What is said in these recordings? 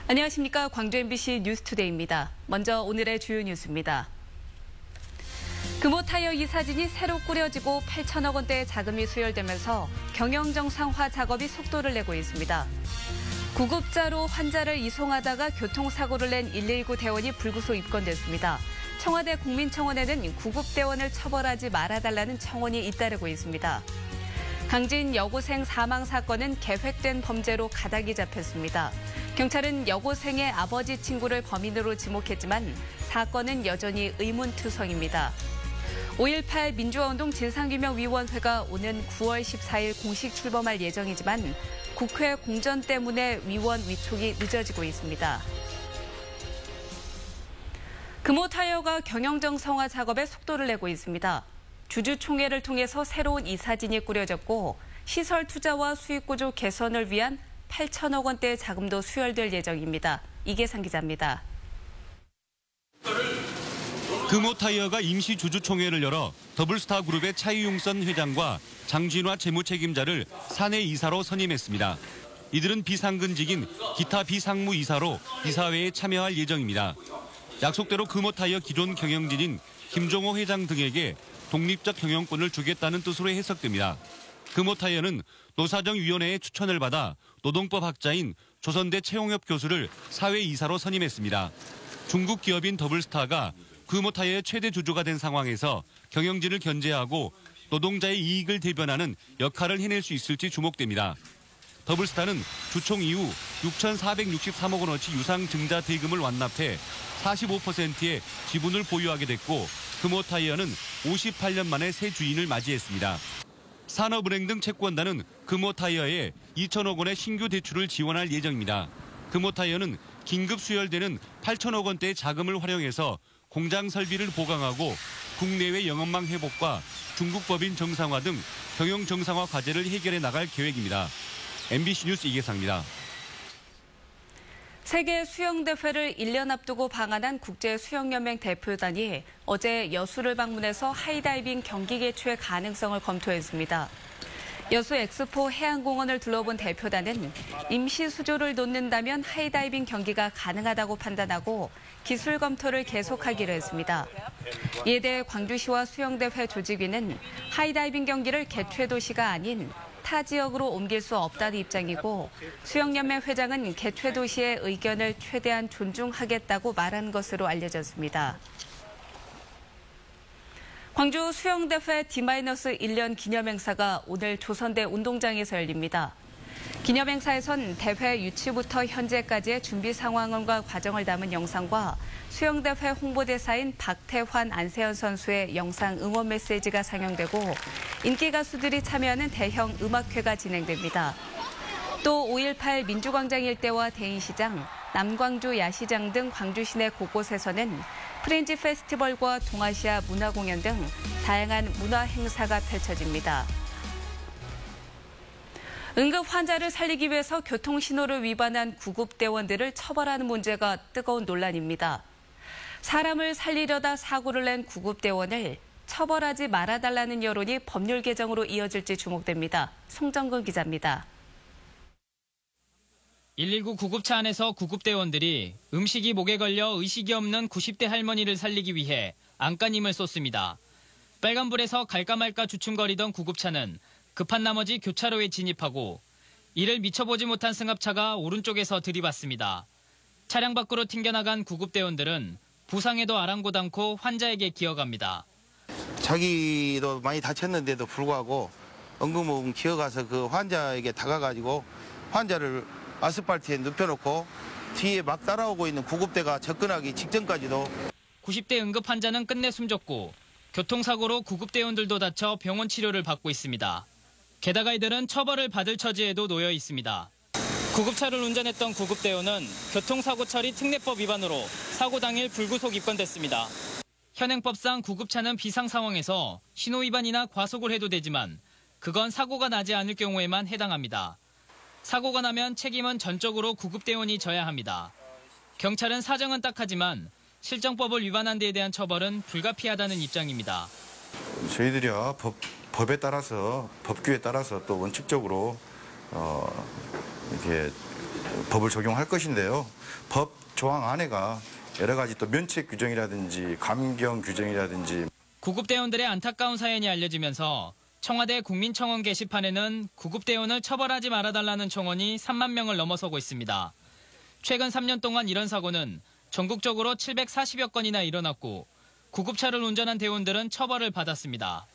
안녕하십니까. 광주 MBC 뉴스투데이입니다. 먼저 오늘의 주요 뉴스입니다. 금호타이어 이사진이 새로 꾸려지고 8천억 원대의 자금이 수혈되면서 경영정상화 작업이 속도를 내고 있습니다. 구급자로 환자를 이송하다가 교통사고를 낸 119 대원이 불구속 입건됐습니다. 청와대 국민청원에는 구급대원을 처벌하지 말아달라는 청원이 잇따르고 있습니다. 강진 여고생 사망 사건은 계획된 범죄로 가닥이 잡혔습니다. 경찰은 여고생의 아버지 친구를 범인으로 지목했지만 사건은 여전히 의문투성입니다. 5.18 민주화운동 진상규명위원회가 오는 9월 14일 공식 출범할 예정이지만 국회 공전 때문에 위원 위촉이 늦어지고 있습니다. 금호타이어가 경영정상화 작업에 속도를 내고 있습니다. 주주총회를 통해서 새로운 이사진이 꾸려졌고 시설 투자와 수익구조 개선을 위한 8천억 원대의 자금도 수혈될 예정입니다. 이계상 기자입니다. 금호타이어가 임시 주주총회를 열어 더블스타 그룹의 차이용선 회장과 장진화 재무책임자를 사내 이사로 선임했습니다. 이들은 비상근직인 기타 비상무 이사로 이사회에 참여할 예정입니다. 약속대로 금호타이어 기존 경영진인 김종호 회장 등에게 독립적 경영권을 주겠다는 뜻으로 해석됩니다. 금호타이어는 노사정위원회의 추천을 받아 노동법 학자인 조선대 최용엽 교수를 사회 이사로 선임했습니다. 중국 기업인 더블스타가 금호타이어의 최대 주주가 된 상황에서 경영진을 견제하고 노동자의 이익을 대변하는 역할을 해낼 수 있을지 주목됩니다. 더블스타는 주총 이후 6,463억 원어치 유상증자 대금을 완납해 45%의 지분을 보유하게 됐고 금호타이어는 58년 만에 새 주인을 맞이했습니다. 산업은행 등 채권단은 금호타이어에 2천억 원의 신규 대출을 지원할 예정입니다. 금호타이어는 긴급 수혈되는 8천억 원대의 자금을 활용해서 공장 설비를 보강하고 국내외 영업망 회복과 중국 법인 정상화 등 경영 정상화 과제를 해결해 나갈 계획입니다. MBC 뉴스 이계상입니다. 세계 수영대회를 1년 앞두고 방한한 국제수영연맹 대표단이 어제 여수를 방문해서 하이다이빙 경기 개최 가능성을 검토했습니다. 여수 엑스포 해양공원을 둘러본 대표단은 임시 수조를 놓는다면 하이다이빙 경기가 가능하다고 판단하고 기술 검토를 계속하기로 했습니다. 이에 대해 광주시와 수영대회 조직위는 하이다이빙 경기를 개최 도시가 아닌 타 지역으로 옮길 수 없다는 입장이고 수영연맹 회장은 개최 도시의 의견을 최대한 존중하겠다고 말한 것으로 알려졌습니다. 광주 수영대회 D-1년 기념행사가 오늘 조선대 운동장에서 열립니다. 기념행사에선 대회 유치부터 현재까지의 준비 상황과 과정을 담은 영상과 수영대회 홍보대사인 박태환, 안세현 선수의 영상 응원 메시지가 상영되고 인기 가수들이 참여하는 대형 음악회가 진행됩니다. 또 5.18 민주광장 일대와 대인시장, 남광주 야시장 등 광주 시내 곳곳에서는 프렌즈 페스티벌과 동아시아 문화공연 등 다양한 문화 행사가 펼쳐집니다. 응급 환자를 살리기 위해서 교통신호를 위반한 구급대원들을 처벌하는 문제가 뜨거운 논란입니다. 사람을 살리려다 사고를 낸 구급대원을 처벌하지 말아달라는 여론이 법률 개정으로 이어질지 주목됩니다. 송정근 기자입니다. 119 구급차 안에서 구급대원들이 음식이 목에 걸려 의식이 없는 90대 할머니를 살리기 위해 안간힘을 쏟습니다. 빨간불에서 갈까 말까 주춤거리던 구급차는 급한 나머지 교차로에 진입하고 이를 미쳐보지 못한 승합차가 오른쪽에서 들이받습니다. 차량 밖으로 튕겨나간 구급대원들은 부상에도 아랑곳 않고 환자에게 기어갑니다. 자기도 많이 다쳤는데도 불구하고 응급모금 기어가서 그 환자에게 다가가지고 환자를 아스팔트에 눕혀놓고 뒤에 막 따라오고 있는 구급대가 접근하기 직전까지도 90대 응급 환자는 끝내 숨졌고 교통사고로 구급대원들도 다쳐 병원 치료를 받고 있습니다. 게다가 이들은 처벌을 받을 처지에도 놓여 있습니다. 구급차를 운전했던 구급대원은 교통사고 처리 특례법 위반으로 사고 당일 불구속 입건됐습니다. 현행법상 구급차는 비상 상황에서 신호 위반이나 과속을 해도 되지만 그건 사고가 나지 않을 경우에만 해당합니다. 사고가 나면 책임은 전적으로 구급대원이 져야 합니다. 경찰은 사정은 딱하지만 실정법을 위반한 데에 대한 처벌은 불가피하다는 입장입니다. 저희들이야 법에 따라서 법규에 따라서 또 원칙적으로 이렇게 법을 적용할 것인데요. 법 조항 안에가 여러 가지 또 면책 규정이라든지 감경 규정이라든지 구급대원들의 안타까운 사연이 알려지면서 청와대 국민청원 게시판에는 구급대원을 처벌하지 말아달라는 청원이 3만 명을 넘어서고 있습니다. 최근 3년 동안 이런 사고는 전국적으로 740여 건이나 일어났고 구급차를 운전한 대원들은 처벌을 받았습니다.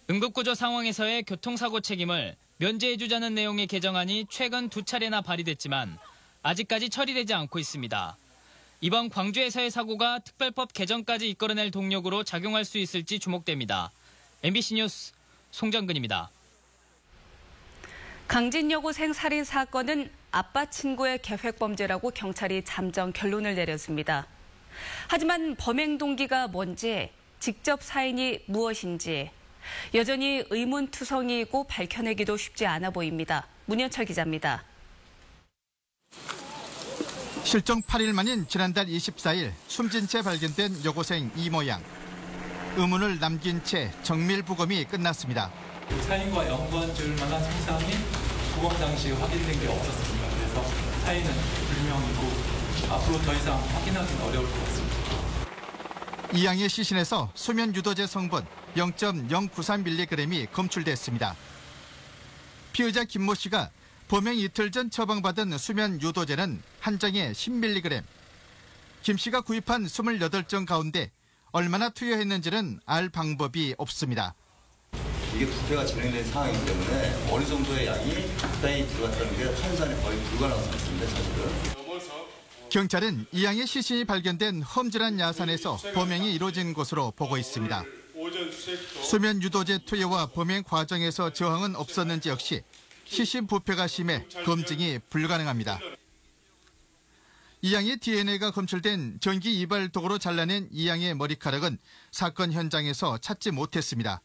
응급구조 상황에서의 교통사고 책임을 면제해주자는 내용의 개정안이 최근 2차례나 발의됐지만 아직까지 처리되지 않고 있습니다. 이번 광주에서의 사고가 특별법 개정까지 이끌어낼 동력으로 작용할 수 있을지 주목됩니다. MBC 뉴스 송정근입니다. 강진 여고생 살인 사건은 아빠 친구의 계획범죄라고 경찰이 잠정 결론을 내렸습니다. 하지만 범행 동기가 뭔지, 직접 사인이 무엇인지 여전히 의문투성이이고 밝혀내기도 쉽지 않아 보입니다. 문현철 기자입니다. 실종 8일 만인 지난달 24일 숨진 채 발견된 여고생 이모 양. 의문을 남긴 채 정밀 부검이 끝났습니다. 사인과 연관될 만한 손상이 부검 당시에 확인된 게 없었습니다. 그래서 사인은 불명이고 앞으로 더 이상 확인하기는 어려울 것 같습니다. 이 양의 시신에서 수면 유도제 성분 0.093mg이 검출됐습니다. 피의자 김모 씨가 범행 이틀 전 처방받은 수면 유도제는 한 장에 10mg. 김 씨가 구입한 28정 가운데 얼마나 투여했는지는 알 방법이 없습니다. 이게 부패가 진행된 상황이기 때문에 어느 정도의 양이 부패에 들어갔다는 게 판단이 거의 불가능한 상태입니다. 사실은. 경찰은 이 양의 시신이 발견된 험질한 야산에서 범행이 이루어진 것으로 보고 있습니다. 수면 유도제 투여와 범행 과정에서 저항은 없었는지 역시 시신 부패가 심해 검증이 불가능합니다. 이 양의 DNA가 검출된 전기 이발 도구로 잘라낸 이 양의 머리카락은 사건 현장에서 찾지 못했습니다.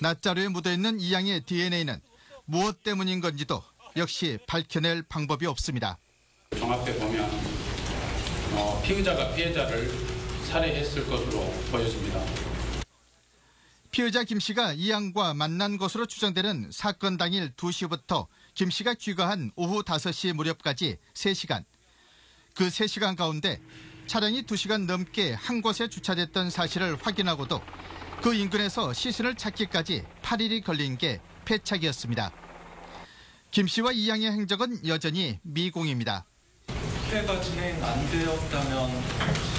낫자루에 묻어있는 이 양의 DNA는 무엇 때문인 건지도 역시 밝혀낼 방법이 없습니다. 종합해 보면 피의자가 피해자를 살해했을 것으로 보여집니다. 피의자 김 씨가 이 양과 만난 것으로 추정되는 사건 당일 2시부터 김 씨가 귀가한 오후 5시 무렵까지 3시간. 그 3시간 가운데 차량이 2시간 넘게 한 곳에 주차됐던 사실을 확인하고도 그 인근에서 시신을 찾기까지 8일이 걸린 게 패착이었습니다. 김 씨와 이 양의 행적은 여전히 미공입니다. 피해가 진행 안 되었다면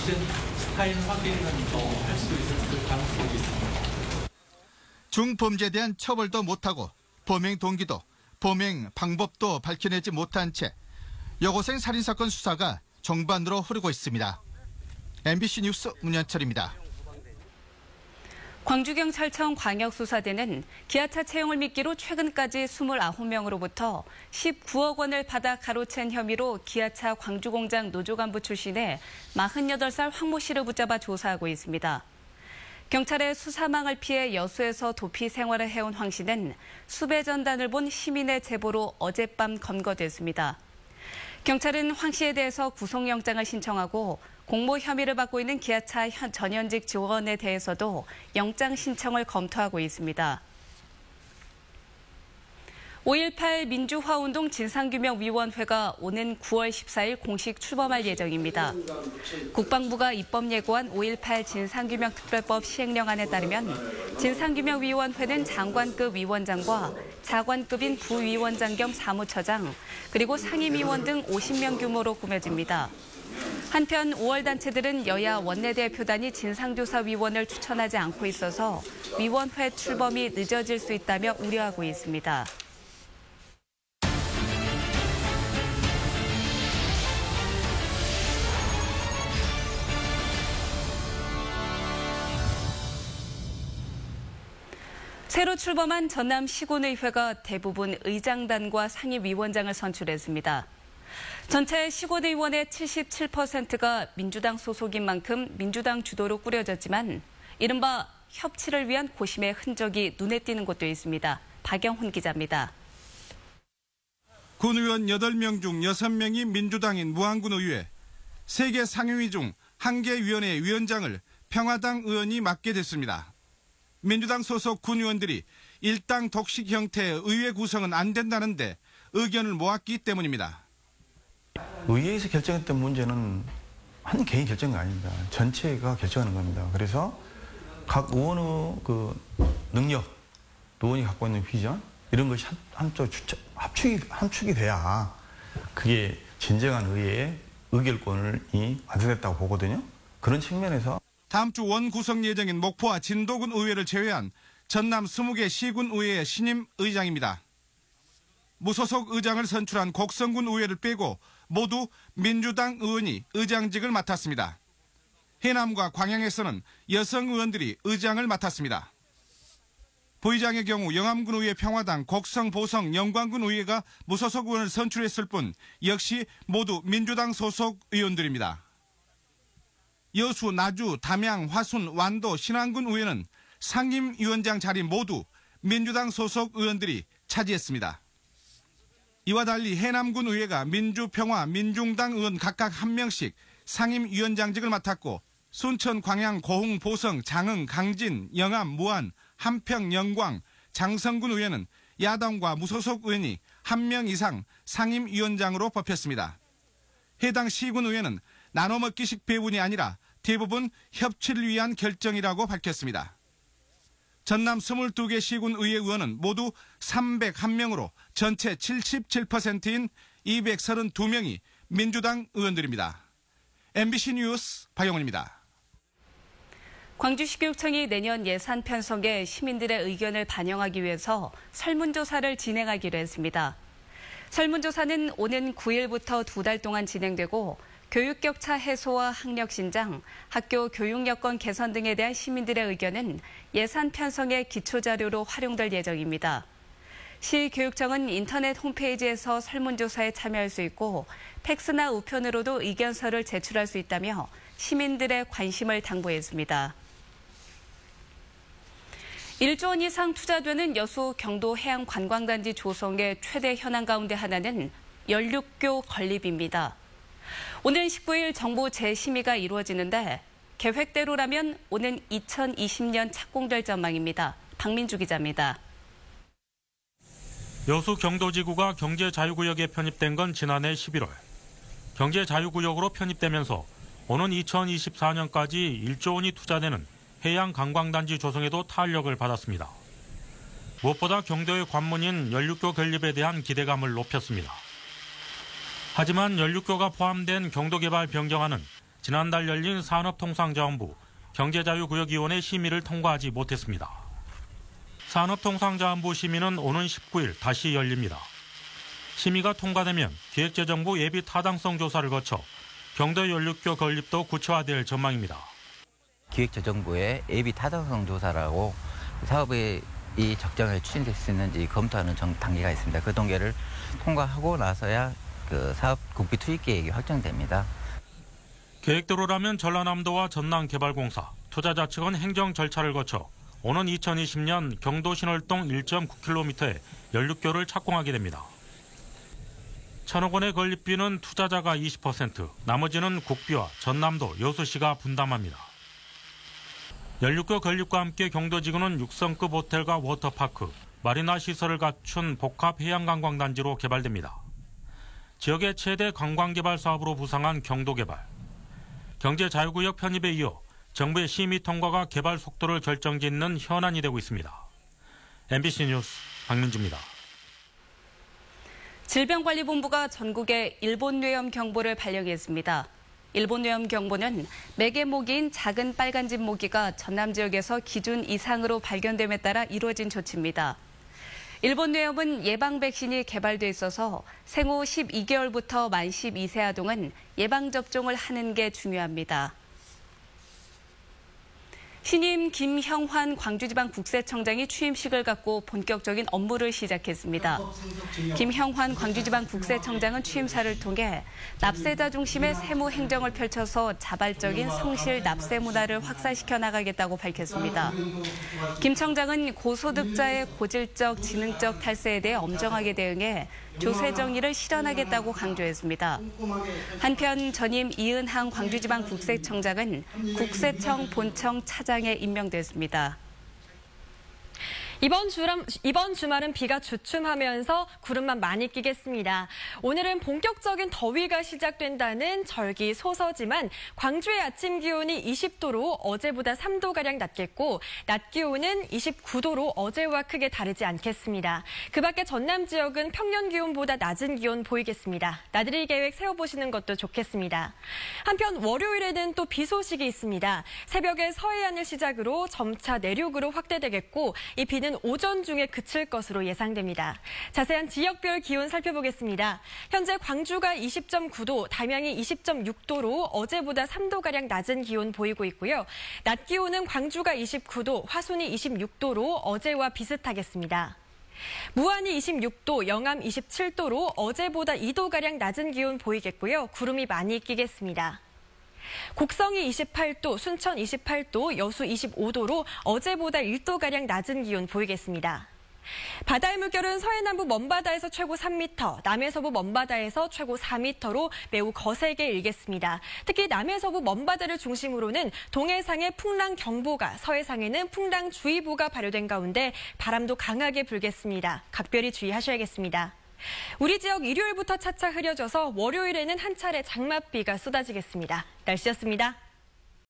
시신 사인 확인은 더 할 수 있었을 가능성이 있습니다. 중범죄에 대한 처벌도 못하고 범행 동기도 범행 방법도 밝혀내지 못한 채 여고생 살인사건 수사가 정반으로 흐르고 있습니다. MBC 뉴스 문현철입니다. 광주경찰청 광역수사대는 기아차 채용을 미끼로 최근까지 29명으로부터 19억 원을 받아 가로챈 혐의로 기아차 광주공장 노조간부 출신의 48살 황 모 씨를 붙잡아 조사하고 있습니다. 경찰의 수사망을 피해 여수에서 도피 생활을 해온 황 씨는 수배 전단을 본 시민의 제보로 어젯밤 검거됐습니다. 경찰은 황 씨에 대해서 구속영장을 신청하고 공모 혐의를 받고 있는 기아차 전현직 직원에 대해서도 영장 신청을 검토하고 있습니다. 5.18 민주화운동 진상규명위원회가 오는 9월 14일 공식 출범할 예정입니다. 국방부가 입법 예고한 5.18 진상규명특별법 시행령안에 따르면 진상규명위원회는 장관급 위원장과 차관급인 부위원장 겸 사무처장, 그리고 상임위원 등 50명 규모로 꾸며집니다. 한편 5월 단체들은 여야 원내대표단이 진상조사위원을 추천하지 않고 있어서 위원회 출범이 늦어질 수 있다며 우려하고 있습니다. 새로 출범한 전남 시군의회가 대부분 의장단과 상임위원장을 선출했습니다. 전체 시군의원의 77%가 민주당 소속인 만큼 민주당 주도로 꾸려졌지만 이른바 협치를 위한 고심의 흔적이 눈에 띄는 곳도 있습니다. 박영훈 기자입니다. 군의원 8명 중 6명이 민주당인 무안군의회, 3개 상임위 중 1개 위원회 위원장을 평화당 의원이 맡게 됐습니다. 민주당 소속 군의원들이 일당 독식 형태의 의회 구성은 안 된다는데 의견을 모았기 때문입니다. 의회에서 결정했던 문제는 한 개인 결정이 아닙니다. 전체가 결정하는 겁니다. 그래서 각 의원의 그 능력, 의원이 갖고 있는 비전 이런 것이 한쪽 함축이 돼야 그게 진정한 의회의 의결권이 완성됐다고 보거든요. 그런 측면에서 다음 주 원 구성 예정인 목포와 진도군 의회를 제외한 전남 20개 시군 의회의 신임 의장입니다. 무소속 의장을 선출한 곡성군 의회를 빼고 모두 민주당 의원이 의장직을 맡았습니다. 해남과 광양에서는 여성 의원들이 의장을 맡았습니다. 부의장의 경우 영암군 의회 평화당, 곡성, 보성, 영광군 의회가 무소속 의원을 선출했을 뿐 역시 모두 민주당 소속 의원들입니다. 여수, 나주, 담양, 화순, 완도, 신안군 의회는 상임위원장 자리 모두 민주당 소속 의원들이 차지했습니다. 이와 달리 해남군 의회가 민주평화, 민중당 의원 각각 1명씩 상임위원장직을 맡았고 순천, 광양, 고흥, 보성, 장흥, 강진, 영암, 무안, 한평, 영광, 장성군 의회는 야당과 무소속 의원이 1명 이상 상임위원장으로 뽑혔습니다. 해당 시군 의회는 나눠먹기식 배분이 아니라 대부분 협치를 위한 결정이라고 밝혔습니다. 전남 22개 시군 의회 의원은 모두 301명으로 전체 77%인 232명이 민주당 의원들입니다. MBC 뉴스 박영훈입니다. 광주시교육청이 내년 예산 편성에 시민들의 의견을 반영하기 위해서 설문조사를 진행하기로 했습니다. 설문조사는 오는 9일부터 2달 동안 진행되고 교육격차 해소와 학력 신장, 학교 교육 여건 개선 등에 대한 시민들의 의견은 예산 편성의 기초자료로 활용될 예정입니다. 시교육청은 인터넷 홈페이지에서 설문조사에 참여할 수 있고 팩스나 우편으로도 의견서를 제출할 수 있다며 시민들의 관심을 당부했습니다. 1조 원 이상 투자되는 여수 경도 해양관광단지 조성의 최대 현안 가운데 하나는 연륙교 건립입니다. 오는 19일 정부 재심의가 이루어지는데 계획대로라면 오는 2020년 착공될 전망입니다. 박민주 기자입니다. 여수 경도지구가 경제자유구역에 편입된 건 지난해 11월. 경제자유구역으로 편입되면서 오는 2024년까지 1조 원이 투자되는 해양관광단지 조성에도 탄력을 받았습니다. 무엇보다 경도의 관문인 연륙교 건립에 대한 기대감을 높였습니다. 하지만 연륙교가 포함된 경도개발 변경안은 지난달 열린 산업통상자원부 경제자유구역위원회 심의를 통과하지 못했습니다. 산업통상자원부 심의는 오는 19일 다시 열립니다. 심의가 통과되면 기획재정부 예비 타당성 조사를 거쳐 경도 연륙교 건립도 구체화될 전망입니다. 기획재정부의 예비 타당성 조사라고 사업의 이 적정을 추진될 수 있는지 검토하는 단계가 있습니다. 그 단계를 통과하고 나서야 그 사업 국비 투입 계획이 확정됩니다. 계획대로라면 전라남도와 전남개발공사, 투자자 측은 행정 절차를 거쳐 오는 2020년 경도 신월동 1.9km의 연륙교를 착공하게 됩니다. 1,000억 원의 건립비는 투자자가 20%, 나머지는 국비와 전남도, 여수시가 분담합니다. 연륙교 건립과 함께 경도지구는 6성급 호텔과 워터파크, 마리나 시설을 갖춘 복합 해양관광단지로 개발됩니다. 지역의 최대 관광개발 사업으로 부상한 경도개발. 경제자유구역 편입에 이어 정부의 심의 통과가 개발 속도를 결정짓는 현안이 되고 있습니다. MBC 뉴스 박민주입니다. 질병관리본부가 전국에 일본 뇌염 경보를 발령했습니다. 일본 뇌염 경보는 매개 모기인 작은 빨간집 모기가 전남 지역에서 기준 이상으로 발견됨에 따라 이루어진 조치입니다. 일본 뇌염은 예방 백신이 개발돼 있어서 생후 12개월부터 만 12세 아동은 예방접종을 하는 게 중요합니다. 신임 김형환 광주지방국세청장이 취임식을 갖고 본격적인 업무를 시작했습니다. 김형환 광주지방국세청장은 취임사를 통해 납세자 중심의 세무 행정을 펼쳐서 자발적인 성실 납세 문화를 확산시켜 나가겠다고 밝혔습니다. 김 청장은 고소득자의 고질적, 지능적 탈세에 대해 엄정하게 대응해 조세 정의를 실현하겠다고 강조했습니다. 한편 전임 이은항 광주지방국세청장은 국세청 본청 차장에 임명됐습니다. 이번 주말은 비가 주춤하면서 구름만 많이 끼겠습니다. 오늘은 본격적인 더위가 시작된다는 절기 소서지만 광주의 아침 기온이 20도로 어제보다 3도가량 낮겠고 낮 기온은 29도로 어제와 크게 다르지 않겠습니다. 그 밖에 전남 지역은 평년 기온보다 낮은 기온 보이겠습니다. 나들이 계획 세워보시는 것도 좋겠습니다. 한편 월요일에는 또 비 소식이 있습니다. 새벽에 서해안을 시작으로 점차 내륙으로 확대되겠고 이 비는 오전 중에 그칠 것으로 예상됩니다. 자세한 지역별 기온 살펴보겠습니다. 현재 광주가 20.9도, 담양이 20.6도로 어제보다 3도가량 낮은 기온 보이고 있고요. 낮 기온은 광주가 29도, 화순이 26도로 어제와 비슷하겠습니다. 무안이 26도, 영암 27도로 어제보다 2도가량 낮은 기온 보이겠고요. 구름이 많이 끼겠습니다. 곡성이 28도, 순천 28도, 여수 25도로 어제보다 1도가량 낮은 기온 보이겠습니다. 바다의 물결은 서해남부 먼바다에서 최고 3m, 남해서부 먼바다에서 최고 4m로 매우 거세게 일겠습니다. 특히 남해서부 먼바다를 중심으로는 동해상에 풍랑경보가, 서해상에는 풍랑주의보가 발효된 가운데 바람도 강하게 불겠습니다. 각별히 주의하셔야겠습니다. 우리 지역 일요일부터 차차 흐려져서 월요일에는 한 차례 장맛비가 쏟아지겠습니다. 날씨였습니다.